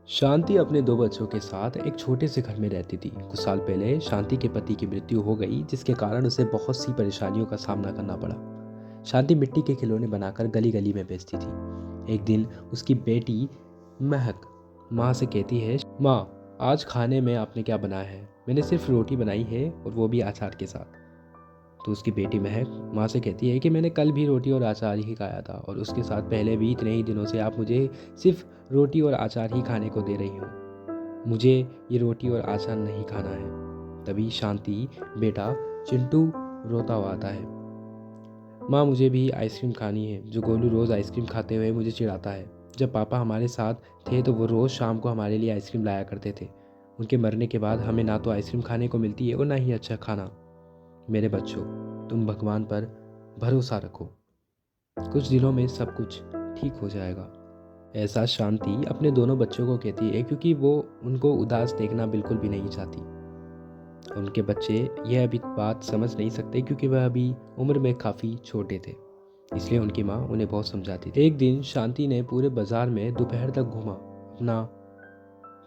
शांति अपने दो बच्चों के साथ एक छोटे से घर में रहती थी। कुछ साल पहले शांति के पति की मृत्यु हो गई, जिसके कारण उसे बहुत सी परेशानियों का सामना करना पड़ा। शांति मिट्टी के खिलौने बनाकर गली गली में बेचती थी। एक दिन उसकी बेटी महक माँ से कहती है, माँ, आज खाने में आपने क्या बनाया है? मैंने सिर्फ रोटी बनाई है, और वो भी अचार के साथ। तो उसकी बेटी महक माँ से कहती है कि मैंने कल भी रोटी और अचार ही खाया था, और उसके साथ पहले भी इतने ही दिनों से आप मुझे सिर्फ रोटी और अचार ही खाने को दे रही हो। मुझे ये रोटी और अचार नहीं खाना है। तभी शांति बेटा चिंटू रोता हुआ आता है। माँ, मुझे भी आइसक्रीम खानी है। जो गोलू रोज़ आइसक्रीम खाते हुए मुझे चिढ़ाता है। जब पापा हमारे साथ थे तो वो रोज़ शाम को हमारे लिए आइसक्रीम लाया करते थे। उनके मरने के बाद हमें ना तो आइसक्रीम खाने को मिलती है और ना ही अच्छा खाना। मेरे बच्चों, तुम भगवान पर भरोसा रखो। कुछ दिनों में सब कुछ ठीक हो जाएगा। ऐसा शांति अपने दोनों बच्चों को कहती है, क्योंकि वो उनको उदास देखना बिल्कुल भी नहीं चाहती। उनके बच्चे यह अभी बात समझ नहीं सकते, क्योंकि वह अभी उम्र में काफ़ी छोटे थे। इसलिए उनकी माँ उन्हें बहुत समझाती थी। एक दिन शांति ने पूरे बाजार में दोपहर तक घूमा अपना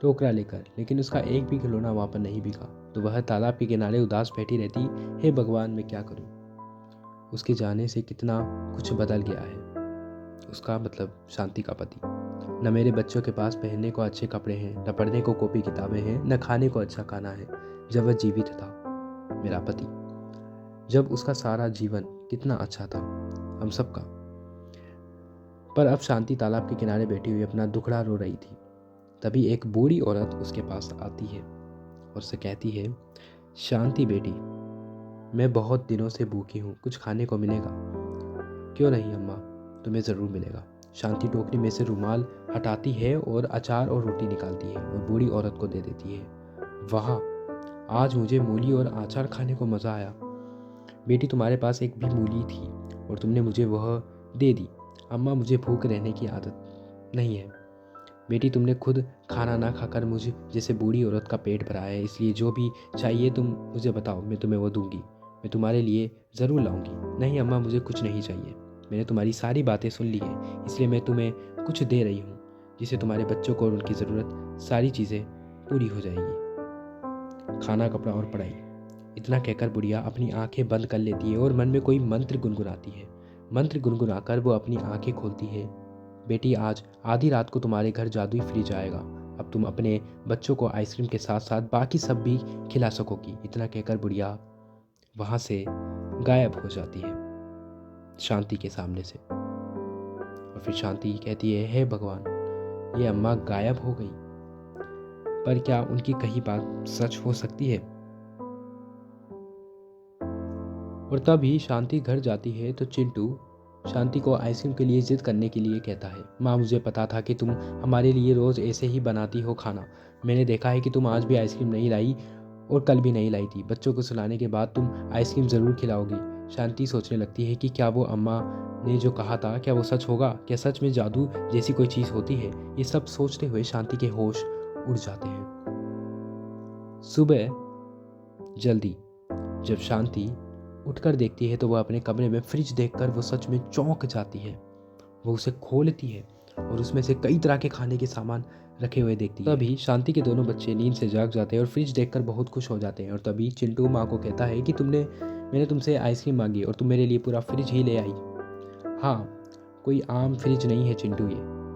टोकरा लेकर, लेकिन उसका एक भी खिलौना वहाँ पर नहीं बिका। तो वह तालाब के किनारे उदास बैठी रहती। हे भगवान, मैं क्या करूँ? उसके जाने से कितना कुछ बदल गया है। उसका मतलब शांति का पति। न मेरे बच्चों के पास पहनने को अच्छे कपड़े हैं, न पढ़ने को कॉपी किताबें हैं, न खाने को अच्छा खाना है। जब वह जीवित था, मेरा पति, जब उसका सारा जीवन कितना अच्छा था हम सबका। पर अब शांति तालाब के किनारे बैठी हुई अपना दुखड़ा रो रही थी। तभी एक बूढ़ी औरत उसके पास आती है और उसे कहती है, शांति बेटी, मैं बहुत दिनों से भूखी हूँ, कुछ खाने को मिलेगा? क्यों नहीं अम्मा, तुम्हें ज़रूर मिलेगा। शांति टोकरी में से रुमाल हटाती है और अचार और रोटी निकालती है और बूढ़ी औरत को दे देती है। वाह, आज मुझे मूली और अचार खाने को मज़ा आया। बेटी, तुम्हारे पास एक भी मूली थी और तुमने मुझे वह दे दी। अम्मा, मुझे भूख रहने की आदत नहीं है। बेटी, तुमने खुद खाना ना खाकर मुझे जैसे बूढ़ी औरत का पेट भरा है, इसलिए जो भी चाहिए तुम मुझे बताओ, मैं तुम्हें वो दूंगी। मैं तुम्हारे लिए ज़रूर लाऊंगी। नहीं अम्मा, मुझे कुछ नहीं चाहिए। मैंने तुम्हारी सारी बातें सुन ली है, इसलिए मैं तुम्हें कुछ दे रही हूँ, जिससे तुम्हारे बच्चों को और उनकी ज़रूरत सारी चीज़ें पूरी हो जाएगी। खाना, कपड़ा और पढ़ाई। इतना कहकर बुढ़िया अपनी आंखें बंद कर लेती है और मन में कोई मंत्र गुनगुनाती है। मंत्र गुनगुनाकर वो अपनी आंखें खोलती है। बेटी, आज आधी रात को तुम्हारे घर जादुई फ्रिज आएगा। अब तुम अपने बच्चों को आइसक्रीम के साथ साथ बाकी सब भी खिला सकोगी। इतना कहकर बुढ़िया वहाँ से गायब हो जाती है शांति के सामने से। और फिर शांति कहती है, हे भगवान, ये अम्मा गायब हो गई, पर क्या उनकी कही बात सच हो सकती है? और तभी शांति घर जाती है तो चिंटू शांति को आइसक्रीम के लिए जिद करने के लिए कहता है, माँ, मुझे पता था कि तुम हमारे लिए रोज़ ऐसे ही बनाती हो खाना। मैंने देखा है कि तुम आज भी आइसक्रीम नहीं लाई और कल भी नहीं लाई थी। बच्चों को सुलाने के बाद तुम आइसक्रीम ज़रूर खिलाओगी। शांति सोचने लगती है कि क्या वो अम्मा ने जो कहा था, क्या वो सच होगा? क्या सच में जादू जैसी कोई चीज़ होती है? ये सब सोचते हुए शांति के होश उड़ जाते हैं। सुबह जल्दी जब शांति उठकर देखती है तो वह अपने कमरे में फ्रिज देखकर वो सच में चौंक जाती है। वो उसे खोलती है और उसमें से कई तरह के खाने के सामान रखे हुए देखती है। तभी शांति के दोनों बच्चे नींद से जाग जाते हैं और फ्रिज देखकर बहुत खुश हो जाते हैं। और तभी चिंटू माँ को कहता है कि मैंने तुमसे आइसक्रीम मांगी और तुम मेरे लिए पूरा फ्रिज ही ले आई। हाँ, कोई आम फ्रिज नहीं है चिंटू,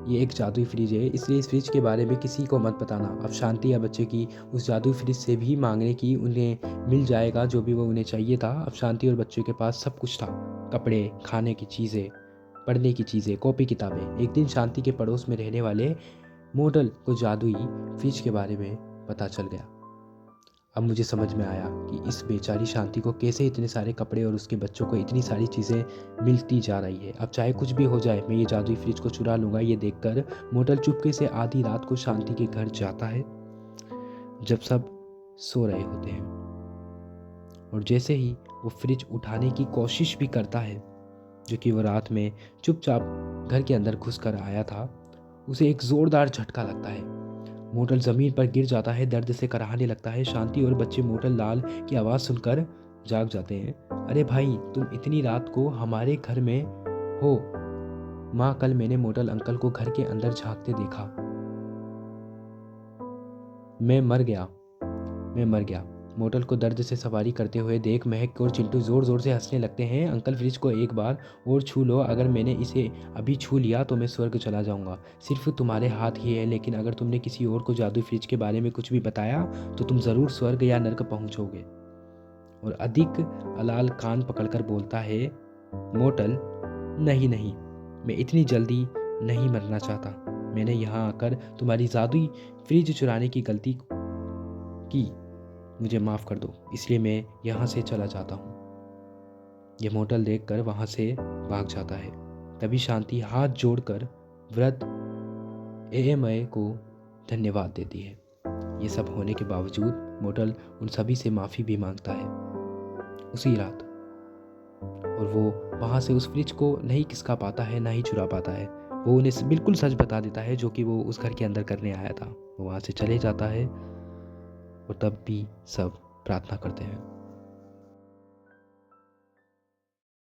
ये एक जादुई फ्रिज है, इसलिए इस फ्रिज के बारे में किसी को मत बताना। अब शांति या बच्चे की उस जादुई फ्रिज से भी मांगने की उन्हें मिल जाएगा जो भी वो उन्हें चाहिए था। अब शांति और बच्चों के पास सब कुछ था, कपड़े, खाने की चीज़ें, पढ़ने की चीज़ें, कॉपी किताबें। एक दिन शांति के पड़ोस में रहने वाले मॉडल को जादुई फ्रिज के बारे में पता चल गया। अब मुझे समझ में आया कि इस बेचारी शांति को कैसे इतने सारे कपड़े और उसके बच्चों को इतनी सारी चीज़ें मिलती जा रही है। अब चाहे कुछ भी हो जाए, मैं ये जादुई फ्रिज को चुरा लूँगा। ये देखकर मोटल चुपके से आधी रात को शांति के घर जाता है, जब सब सो रहे होते हैं। और जैसे ही वो फ्रिज उठाने की कोशिश भी करता है, जो कि वो रात में चुपचाप घर के अंदर घुस कर आया था, उसे एक ज़ोरदार झटका लगता है। मोटल ज़मीन पर गिर जाता है, दर्द से कराहने लगता है। शांति और बच्चे मोटल लाल की आवाज़ सुनकर जाग जाते हैं। अरे भाई, तुम इतनी रात को हमारे घर में हो? माँ, कल मैंने मोटल अंकल को घर के अंदर झांकते देखा। मैं मर गया, मैं मर गया। मोटल को दर्द से सवारी करते हुए देख महक और चिंटू ज़ोर ज़ोर से हंसने लगते हैं। अंकल, फ्रिज को एक बार और छू लो। अगर मैंने इसे अभी छू लिया तो मैं स्वर्ग चला जाऊंगा। सिर्फ तुम्हारे हाथ ही है, लेकिन अगर तुमने किसी और को जादुई फ्रिज के बारे में कुछ भी बताया तो तुम ज़रूर स्वर्ग या नर्क पहुंचोगे। और अधिक अलाल कान पकड़कर बोलता है, मोटल, नहीं नहीं, मैं इतनी जल्दी नहीं मरना चाहता। मैंने यहाँ आकर तुम्हारी जादुई फ्रिज चुराने की गलती की, मुझे माफ़ कर दो, इसलिए मैं यहाँ से चला जाता हूँ। यह मोटल देखकर वहाँ से भाग जाता है। तभी शांति हाथ जोड़कर वृद्ध एएमआई को धन्यवाद देती है। ये सब होने के बावजूद मोटल उन सभी से माफ़ी भी मांगता है उसी रात। और वो वहाँ से उस फ्रिज को नहीं खिसका पाता है, ना ही चुरा पाता है। वो उन्हें बिल्कुल सच बता देता है जो कि वो उस घर के अंदर करने आया था। वो वहाँ से चले जाता है और तब भी सब प्रार्थना करते हैं।